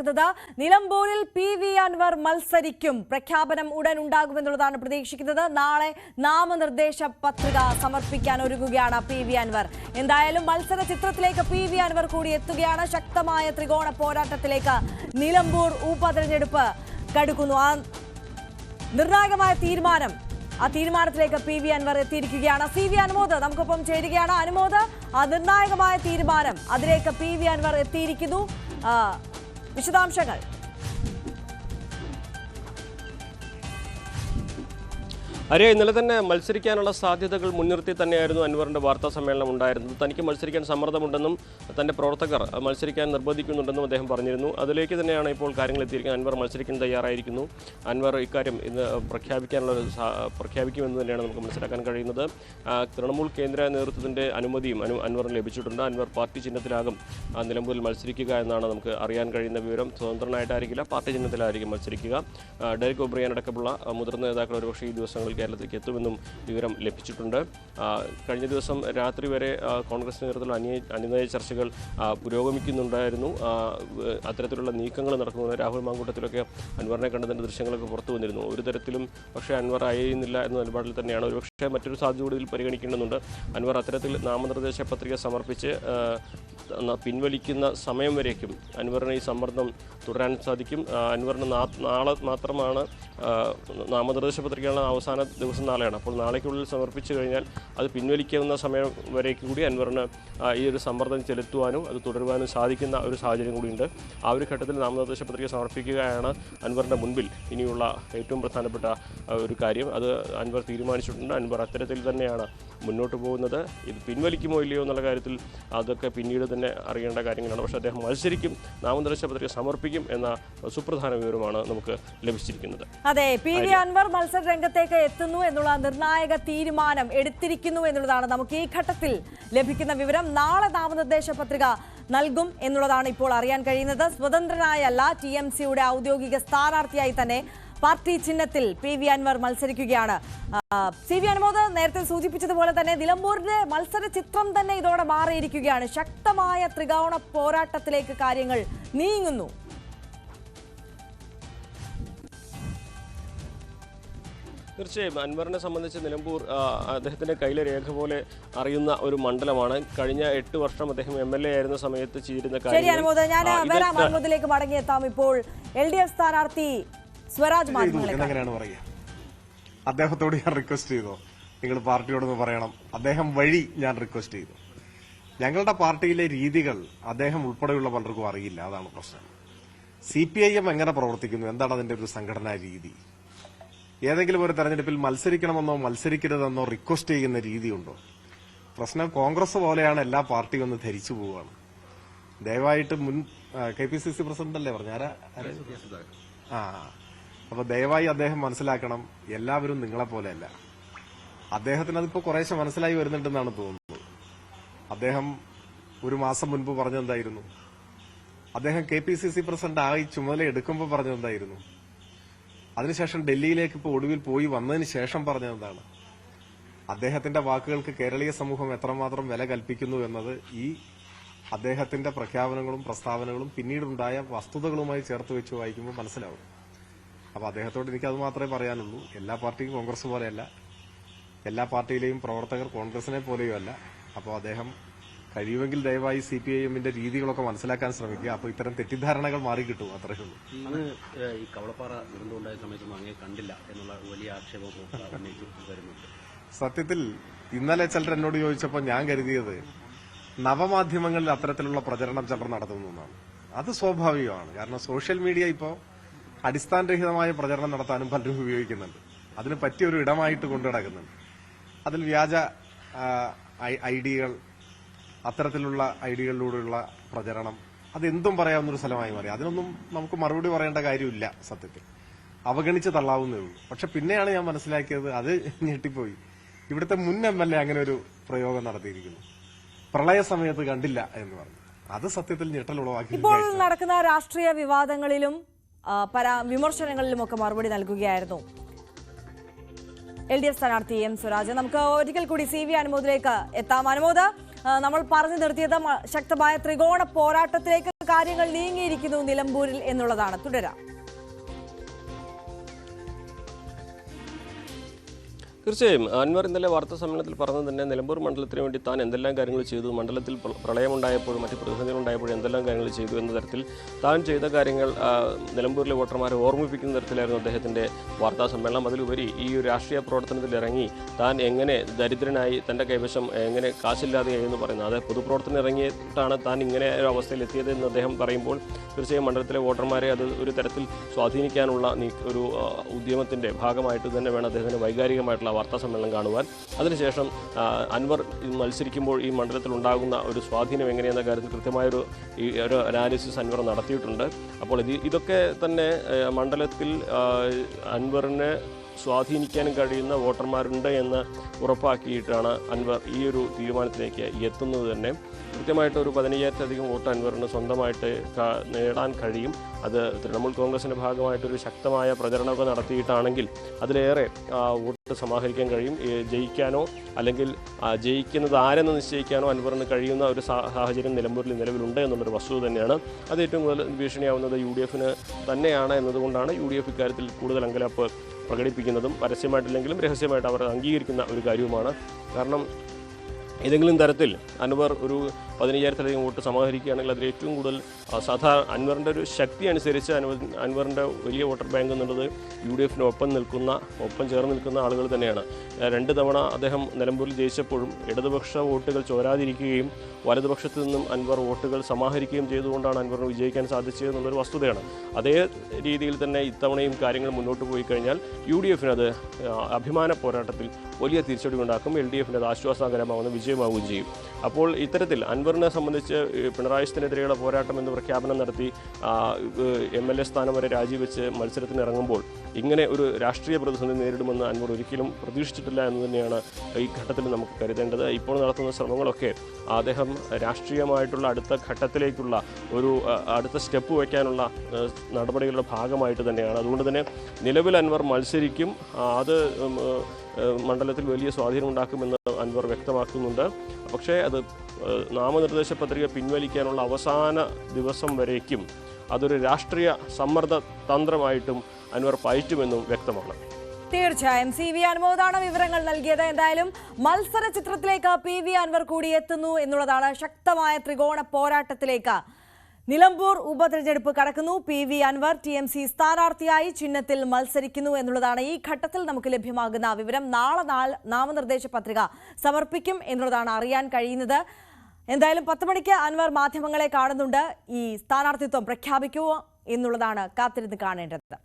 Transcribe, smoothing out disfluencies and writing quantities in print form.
നടക്കുന്നത്. നിലമ്പൂരിൽ PV അൻവർ മത്സരിക്കും. പ്രഖ്യാപനം ഉടൻ ഉണ്ടാകുമെന്നുള്ളതാണ് പ്രതീക്ഷിക്കുന്നത്. നാളെ നാമനിർദ്ദേശ പത്രിക സമർപ്പിക്കാൻ ഒരുങ്ങുകയാണ് PV അൻവർ. എന്തായാലും മത്സര ചിത്രത്തിലേക്ക് PV അൻവർ കൂടി എത്തുകയാണ്. ശക്തമായ ത്രികോണ പോരാട്ടത്തിലേക്ക് നിലമ്പൂർ ഉപതെരഞ്ഞെടുപ്പ് കടക്കുന്നു. ആ നിർണായകമായ തീരുമാനം, ആ തീരുമാനത്തിലേക്ക് PV അൻവർ എത്തിയിരിക്കുകയാണ്. CV അനുമോദ് നമുക്കൊപ്പം ചേരുകയാണ്. അനുമോദ്, ആ നിർണായകമായ തീരുമാനം, അതിലേക്ക് PV അൻവർ എത്തിയിരിക്കുന്നു. വിശദാംശങ്ങൾ. അരേ, ഇന്നലെ തന്നെ മത്സരിക്കാനുള്ള സാധ്യതകൾ മുൻനിർത്തി തന്നെയായിരുന്നു അൻവറിന്റെ വാർത്താ സമ്മേളനം ഉണ്ടായിരുന്നത്. തനിക്ക് മത്സരിക്കാൻ സമ്മർദ്ദമുണ്ടെന്നും തന്റെ പ്രവർത്തകർ മത്സരിക്കാൻ നിർബന്ധിക്കുന്നുണ്ടെന്നും അദ്ദേഹം പറഞ്ഞിരുന്നു. അതിലേക്ക് തന്നെയാണ് ഇപ്പോൾ കാര്യങ്ങൾ എത്തിയിരിക്കുന്നത്. അൻവർ മത്സരിക്കാൻ തയ്യാറായിരിക്കുന്നു. അൻവർ ഇക്കാര്യം ഇന്ന് പ്രഖ്യാപിക്കുമെന്ന് തന്നെയാണ് നമുക്ക് മനസ്സിലാക്കാൻ കഴിയുന്നത്. തൃണമൂൽ കേന്ദ്ര നേതൃത്വത്തിന്റെ അനുമതിയും അൻവറിന് ലഭിച്ചിട്ടുണ്ട്. അൻവർ പാർട്ടി ചിഹ്നത്തിലാകും നിലമ്പൂരിൽ മത്സരിക്കുക എന്നാണ് നമുക്ക് അറിയാൻ കഴിയുന്ന വിവരം. സ്വതന്ത്രനായിട്ടായിരിക്കില്ല, പാർട്ടി ചിഹ്നത്തിലായിരിക്കും മത്സരിക്കുക. ഡെറിക് ഒബ്രിയൻ അടക്കമുള്ള മുതിർന്ന നേതാക്കൾ ഒരുപക്ഷേ ഈ ദിവസങ്ങളിൽ കേരളത്തിലേക്ക് എത്തുമെന്നും വിവരം ലഭിച്ചിട്ടുണ്ട്. കഴിഞ്ഞ ദിവസം രാത്രി വരെ കോൺഗ്രസ് നേതൃത്വത്തിലുള്ള അനുനയ ചർച്ചകൾ പുരോഗമിക്കുന്നുണ്ടായിരുന്നു. അത്തരത്തിലുള്ള നീക്കങ്ങൾ നടക്കുന്നു. രാഹുൽ മാങ്കൂട്ടത്തിലൊക്കെ അൻവറിനെ കണ്ടതിൻ്റെ ദൃശ്യങ്ങളൊക്കെ പുറത്തു വന്നിരുന്നു. ഒരു തരത്തിലും പക്ഷേ അൻവർ അയയുന്നില്ല എന്ന നിലപാടിൽ തന്നെയാണ്. ഒരുപക്ഷേ മറ്റൊരു സാധ്യത കൂടി ഇതിൽ പരിഗണിക്കേണ്ടതുണ്ട്. അൻവർ അത്തരത്തിൽ നാമനിർദ്ദേശ പത്രിക സമർപ്പിച്ച് പിൻവലിക്കുന്ന സമയം വരേക്കും അൻവറിന് ഈ സമ്മർദ്ദം തുടരാൻ സാധിക്കും. അൻവറിന് നാളെ മാത്രമാണ് നാമനിർദ്ദേശ പത്രികയുള്ള അവസാന ദിവസം നാളെയാണ്. അപ്പോൾ നാളേക്കുള്ളിൽ സമർപ്പിച്ചു കഴിഞ്ഞാൽ അത് പിൻവലിക്കാവുന്ന സമയം വരേക്ക് കൂടി അൻവറിന് ഈ ഒരു സമ്മർദ്ദം ചെലുത്തുവാനും അത് തുടരുവാനും സാധിക്കുന്ന ഒരു സാഹചര്യം കൂടിയുണ്ട്. ആ ഒരു ഘട്ടത്തിൽ നാമനിർദ്ദേശ പത്രിക സമർപ്പിക്കുകയാണ് അൻവറിൻ്റെ മുൻപിൽ ഇനിയുള്ള ഏറ്റവും പ്രധാനപ്പെട്ട ഒരു കാര്യം. അത് അൻവർ തീരുമാനിച്ചിട്ടുണ്ട്. അൻവർ അത്തരത്തിൽ തന്നെയാണ് മുന്നോട്ട് പോകുന്നത്. ഇത് പിൻവലിക്കുമോ ഇല്ലയോ എന്നുള്ള കാര്യത്തിൽ അതൊക്കെ പിന്നീട് തന്നെ അറിയേണ്ട കാര്യങ്ങളാണ്. പക്ഷേ അദ്ദേഹം മത്സരിക്കും, നാമനിർദ്ദേശ പത്രിക സമർപ്പിക്കും എന്ന സുപ്രധാന വിവരമാണ് നമുക്ക് ലഭിച്ചിരിക്കുന്നത്. അതെ, PV അൻവർ മത്സര രംഗത്തേക്ക് എത്തുന്നു എന്നുള്ള നിർണായക തീരുമാനം എടുത്തിരിക്കുന്നു എന്നുള്ളതാണ് നമുക്ക് ഈ ഘട്ടത്തിൽ ലഭിക്കുന്ന വിവരം. നാളെ നാമനിർദ്ദേശ പത്രിക നൽകും എന്നുള്ളതാണ് ഇപ്പോൾ അറിയാൻ കഴിയുന്നത്. സ്വതന്ത്രനായല്ല, TMCയുടെ ഔദ്യോഗിക സ്ഥാനാർത്ഥിയായി തന്നെ പാർട്ടി ചിഹ്നത്തിൽ PV അൻവർ മത്സരിക്കുകയാണ്. CV അനുമോദ് നേരത്തെ സൂചിപ്പിച്ചതുപോലെ തന്നെ നിലമ്പൂരിന്റെ മത്സര ചിത്രം തന്നെ ഇതോടെ മാറിയിരിക്കുകയാണ്. ശക്തമായ ത്രികോണ പോരാട്ടത്തിലേക്ക് കാര്യങ്ങൾ നീങ്ങുന്നു. തീർച്ചയായും അൻവറിനെ സംബന്ധിച്ച് നിലമ്പൂർ അദ്ദേഹത്തിൻ്റെ കയ്യിലെ രേഖ പോലെ അറിയുന്ന ഒരു മണ്ഡലമാണ്. കഴിഞ്ഞ 8 വർഷം അദ്ദേഹം MLA ആയിരുന്ന സമയത്ത് ചെയ്തിരുന്ന കാര്യങ്ങളിലേക്ക് മടങ്ങിയെത്താം. ഇപ്പോൾ LDF സ്ഥാനാർത്ഥി സ്വരാജ് എങ്ങനെയാണ് പറയുക, അദ്ദേഹത്തോട് ഞാൻ റിക്വസ്റ്റ് ചെയ്തോ, നിങ്ങൾ പാർട്ടിയോടൊന്ന് പറയണം. അദ്ദേഹം വഴി ഞാൻ റിക്വസ്റ്റ് ചെയ്തു. ഞങ്ങളുടെ പാർട്ടിയിലെ രീതികൾ അദ്ദേഹം ഉൾപ്പെടെയുള്ള പലർക്കും അറിയില്ല. അതാണ് പ്രശ്നം. CPIM എങ്ങനെ പ്രവർത്തിക്കുന്നു, എന്താണ് അതിന്റെ ഒരു സംഘടനാ രീതി, ഏതെങ്കിലും ഒരു തെരഞ്ഞെടുപ്പിൽ മത്സരിക്കണമെന്നോ മത്സരിക്കരുതെന്നോ റിക്വസ്റ്റ് ചെയ്യുന്ന രീതിയുണ്ടോ? പ്രശ്നം കോൺഗ്രസ് പോലെയാണ് എല്ലാ പാർട്ടിയും ഒന്ന് ധരിച്ചു പോവുകയാണ്. ദയവായിട്ട് മുൻ KPCC പ്രസിഡന്റ് അല്ലേ പറഞ്ഞ അപ്പൊ ദയവായി അദ്ദേഹം മനസ്സിലാക്കണം, എല്ലാവരും നിങ്ങളെപ്പോലെയല്ല. അദ്ദേഹത്തിന് അതിപ്പോ കുറേശ്ശെ മനസ്സിലായി വരുന്നുണ്ടെന്നാണ് തോന്നുന്നത്. അദ്ദേഹം ഒരു മാസം മുൻപ് പറഞ്ഞെന്തായിരുന്നു? അദ്ദേഹം KPCC പ്രസിഡന്റ് ആയി ചുമതല എടുക്കുമ്പോൾ പറഞ്ഞെന്തായിരുന്നു? അതിനുശേഷം ഡൽഹിയിലേക്ക് ഇപ്പോൾ ഒടുവിൽ പോയി വന്നതിന് ശേഷം പറഞ്ഞതെന്താണ്? അദ്ദേഹത്തിന്റെ വാക്കുകൾക്ക് കേരളീയ സമൂഹം എത്രമാത്രം വില കൽപ്പിക്കുന്നു എന്നത് ഈ അദ്ദേഹത്തിന്റെ പ്രഖ്യാപനങ്ങളും പ്രസ്താവനകളും പിന്നീടുണ്ടായ വസ്തുതകളുമായി ചേർത്ത് വെച്ച് വായിക്കുമ്പോൾ മനസ്സിലാവും. അപ്പൊ അദ്ദേഹത്തോട് എനിക്കത് മാത്രമേ പറയാനുള്ളൂ. എല്ലാ പാർട്ടിയും കോൺഗ്രസ് പോലെയല്ല, എല്ലാ പാർട്ടിയിലെയും പ്രവർത്തകർ കോൺഗ്രസിനെ പോലെയും അല്ല. അപ്പോൾ അദ്ദേഹം കഴിയുമെങ്കിൽ ദയവായി CPIMന്റെ രീതികളൊക്കെ മനസ്സിലാക്കാൻ ശ്രമിക്കുക. അപ്പോൾ ഇത്തരം തെറ്റിദ്ധാരണകൾ മാറിക്കിട്ടും. അത്രയേ ഉള്ളൂ. ഈ കവളപ്പാറ ദുരന്തമുണ്ടായ സമയത്തൊന്നും അങ്ങനെ കണ്ടില്ല എന്നുള്ള വലിയ ആക്ഷേപം വരുന്നുണ്ട്. സത്യത്തിൽ ഇന്നലെ ചിലർ എന്നോട് ചോദിച്ചപ്പോൾ ഞാൻ കരുതിയത് നവമാധ്യമങ്ങളിൽ അത്തരത്തിലുള്ള പ്രചരണം ചിലർ നടത്തുന്നു എന്നാണ്. അത് സ്വാഭാവികമാണ്. കാരണം സോഷ്യൽ മീഡിയ ഇപ്പോൾ അടിസ്ഥാനരഹിതമായ പ്രചരണം നടത്താനും പലരും ഉപയോഗിക്കുന്നുണ്ട്. അതിന് പറ്റിയൊരു ഇടമായിട്ട് കൊണ്ടുനടക്കുന്നുണ്ട്. അതിൽ വ്യാജ ഐഡിയകൾ, അത്തരത്തിലുള്ള ഐഡിയകളിലൂടെയുള്ള പ്രചരണം, അതെന്തും പറയാവുന്നൊരു സ്ഥലമായി മാറി. അതിനൊന്നും നമുക്ക് മറുപടി പറയേണ്ട കാര്യമില്ല. സത്യത്തിൽ അവഗണിച്ച് തള്ളാവുന്നേ ഉള്ളൂ. പക്ഷെ പിന്നെയാണ് ഞാൻ മനസ്സിലാക്കിയത്, അത് ഞെട്ടിപ്പോയി. ഇവിടുത്തെ മുൻ MLA അങ്ങനെ ഒരു പ്രയോഗം നടത്തിയിരിക്കുന്നു. പ്രളയ സമയത്ത് കണ്ടില്ല എന്ന് പറഞ്ഞു. അത് സത്യത്തിൽ ഞെട്ടലുളവാക്കി. ഇപ്പോൾ നടക്കുന്ന രാഷ്ട്രീയ വിവാദങ്ങളിലും വിമർശനങ്ങളിലുമൊക്കെ മറുപടി നൽകുകയായിരുന്നു LDF സ്ഥാനാർത്ഥി M സ്വരാജ്. നമുക്ക് ഒരിക്കൽ കൂടി CV അനുമോദിലേക്ക് എത്താം. അനുമോദ്, നമ്മൾ പറഞ്ഞു നിർത്തിയത് ശക്തമായ ത്രികോണ പോരാട്ടത്തിലേക്ക് കാര്യങ്ങൾ നീങ്ങിയിരിക്കുന്നു നിലമ്പൂരിൽ എന്നുള്ളതാണ്. തുടരാം. തീർച്ചയായും അൻവർ ഇന്നലെ വാർത്താ സമ്മേളനത്തിൽ പറഞ്ഞത് തന്നെ നിലമ്പൂർ മണ്ഡലത്തിന് വേണ്ടി താൻ എന്തെല്ലാം കാര്യങ്ങൾ ചെയ്തു, മണ്ഡലത്തിൽ പ്രളയമുണ്ടായപ്പോഴും മറ്റ് പ്രതിസന്ധികളുണ്ടായപ്പോഴും എന്തെല്ലാം കാര്യങ്ങൾ ചെയ്തു എന്ന തരത്തിൽ താൻ ചെയ്ത കാര്യങ്ങൾ നിലമ്പൂരിലെ വോട്ടർമാരെ ഓർമ്മിപ്പിക്കുന്ന തരത്തിലായിരുന്നു അദ്ദേഹത്തിൻ്റെ വാർത്താ സമ്മേളനം. അതിലുപരി ഈ ഒരു രാഷ്ട്രീയ പ്രവർത്തനത്തിൽ ഇറങ്ങി താൻ എങ്ങനെ ദരിദ്രനായി തൻ്റെ കൈവശം എങ്ങനെ കാശില്ലാതെയായി എന്ന് പറയുന്നത്, അതായത് പൊതുപ്രവർത്തനം ഇറങ്ങിയിട്ടാണ് താൻ ഇങ്ങനെ ഒരു അവസ്ഥയിൽ എത്തിയത് എന്ന് അദ്ദേഹം പറയുമ്പോൾ തീർച്ചയായും മണ്ഡലത്തിലെ വോട്ടർമാരെ അത് ഒരു തരത്തിൽ സ്വാധീനിക്കാനുള്ള ഒരു ഉദ്യമത്തിൻ്റെ ഭാഗമായിട്ട് തന്നെ വേണം അദ്ദേഹത്തിന് വൈകാരികമായിട്ടുള്ള വാർത്താ സമ്മേളനം കാണുവാൻ. അതിനുശേഷം അൻവർ മത്സരിക്കുമ്പോൾ ഈ മണ്ഡലത്തിൽ ഉണ്ടാകുന്ന ഒരു സ്വാധീനം എങ്ങനെയെന്ന കാര്യത്തിൽ കൃത്യമായൊരു ഒരു അനാലിസിസ് അൻവർ നടത്തിയിട്ടുണ്ട്. അപ്പോൾ ഇതൊക്കെ തന്നെ മണ്ഡലത്തിൽ അൻവറിനെ സ്വാധീനിക്കാനും കഴിയുന്ന വോട്ടർമാരുണ്ട് എന്ന് ഉറപ്പാക്കിയിട്ടാണ് അൻവർ ഈ ഒരു തീരുമാനത്തിലേക്ക് എത്തുന്നത് തന്നെ. കൃത്യമായിട്ട് ഒരു 15,000-ലധികം വോട്ട് അൻവറിന് സ്വന്തമായിട്ട് നേടാൻ കഴിയും. അത് തൃണമൂൽ കോൺഗ്രസിൻ്റെ ഭാഗമായിട്ടൊരു ശക്തമായ പ്രചരണമൊക്കെ നടത്തിയിട്ടാണെങ്കിൽ അതിലേറെ വോട്ട് സമാഹരിക്കാൻ കഴിയും. ജയിക്കാനോ അല്ലെങ്കിൽ ജയിക്കുന്നത് ആരെന്ന് നിശ്ചയിക്കാനോ അൻവറിന് കഴിയുന്ന ഒരു സാഹചര്യം നിലമ്പൂരിൽ നിലവിലുണ്ട് എന്നുള്ളൊരു വസ്തുത തന്നെയാണ്. അത് ഏറ്റവും കൂടുതൽ ഭീഷണിയാവുന്നത് UDF തന്നെയാണ് എന്നതുകൊണ്ടാണ് UDF ഇക്കാര്യത്തിൽ കൂടുതൽ അങ്കലാപ്പ് പ്രകടിപ്പിക്കുന്നതും പരസ്യമായിട്ടില്ലെങ്കിലും രഹസ്യമായിട്ട് അവർ അംഗീകരിക്കുന്ന ഒരു കാര്യവുമാണ്. കാരണം ഏതെങ്കിലും തരത്തിൽ അൻവർ ഒരു 15,000-ലധികം വോട്ട് സമാഹരിക്കുകയാണെങ്കിൽ അതിൽ ഏറ്റവും കൂടുതൽ അൻവറിൻ്റെ ഒരു ശക്തി അനുസരിച്ച് അൻവറിൻ്റെ വലിയ വോട്ടർ ബാങ്ക് എന്നുള്ളത് ഒപ്പം ചേർന്ന് നിൽക്കുന്ന ആളുകൾ തന്നെയാണ്. 2 തവണ അദ്ദേഹം നിലമ്പൂരിൽ ജയിച്ചപ്പോഴും ഇടതുപക്ഷ വോട്ടുകൾ ചോരാതിരിക്കുകയും വലതുപക്ഷത്തു നിന്നും അൻവർ വോട്ടുകൾ സമാഹരിക്കുകയും ചെയ്തുകൊണ്ടാണ് അൻവറിന് വിജയിക്കാൻ സാധിച്ചത് എന്നുള്ളൊരു വസ്തുതയാണ്. അതേ രീതിയിൽ തന്നെ ഇത്തവണയും കാര്യങ്ങൾ മുന്നോട്ട് പോയി കഴിഞ്ഞാൽ UDF അത് അഭിമാന പോരാട്ടത്തിൽ വലിയ തിരിച്ചടി ഉണ്ടാക്കും. LDF അത് ആശ്വാസകരമാവുന്ന വിജയമാവുകയും ചെയ്യും. അപ്പോൾ ഇത്തരത്തിൽ അൻവറിനെ സംബന്ധിച്ച് പിണറായിക്കെതിരെയുള്ള പോരാട്ടം എന്ന് പ്രഖ്യാപനം നടത്തി MLA സ്ഥാനം വരെ രാജിവെച്ച് മത്സരത്തിന് ഇറങ്ങുമ്പോൾ ഇങ്ങനെ ഒരു രാഷ്ട്രീയ പ്രതിസന്ധി നേരിടുമെന്ന് അൻവർ ഒരിക്കലും പ്രതീക്ഷിച്ചിട്ടില്ല എന്ന് തന്നെയാണ് ഈ ഘട്ടത്തിൽ നമുക്ക് കരുതേണ്ടത്. ഇപ്പോൾ നടത്തുന്ന ശ്രമങ്ങളൊക്കെ അദ്ദേഹം രാഷ്ട്രീയമായിട്ടുള്ള അടുത്ത ഘട്ടത്തിലേക്കുള്ള ഒരു അടുത്ത സ്റ്റെപ്പ് വയ്ക്കാനുള്ള നടപടികളുടെ ഭാഗമായിട്ട് തന്നെയാണ്. അതുകൊണ്ട് തന്നെ നിലവിൽ അൻവർ മത്സരിക്കും. അത് മണ്ഡലത്തിൽ വലിയ സ്വാധീനം ഉണ്ടാക്കുമെന്ന് അൻവർ വ്യക്തമാക്കുന്നുണ്ട്. പക്ഷേ അത് നാമനിർദ്ദേശ പത്രിക പിൻവലിക്കാനുള്ള അവസാന ദിവസം വരേക്കും അതൊരു രാഷ്ട്രീയ സമ്മർദ്ദ തന്ത്രമായിട്ടും അൻവർ പയറ്റുമെന്നും വ്യക്തമാണ്. തീർച്ചയായും CV അനുമോദാണ് വിവരങ്ങൾ നൽകിയത്. എന്തായാലും മത്സര ചിത്രത്തിലേക്ക് PV അൻവർ കൂടി എത്തുന്നു എന്നുള്ളതാണ്. ശക്തമായ ത്രികോണ പോരാട്ടത്തിലേക്ക് നിലമ്പൂർ ഉപതെരഞ്ഞെടുപ്പ് കടക്കുന്നു. PV അൻവർ TMC സ്ഥാനാർത്ഥിയായി ചിഹ്നത്തിൽ മത്സരിക്കുന്നു എന്നുള്ളതാണ് ഈ ഘട്ടത്തിൽ നമുക്ക് ലഭ്യമാകുന്ന വിവരം. നാളെ നാമനിർദ്ദേശ പത്രിക സമർപ്പിക്കും എന്നുള്ളതാണ് അറിയാൻ കഴിയുന്നത്. എന്തായാലും 10 മണിക്ക് അൻവർ മാധ്യമങ്ങളെ കാണുന്നുണ്ട്. ഈ സ്ഥാനാർത്ഥിത്വം പ്രഖ്യാപിക്കുമോ എന്നുള്ളതാണ് കാത്തിരുന്ന് കാണേണ്ടത്.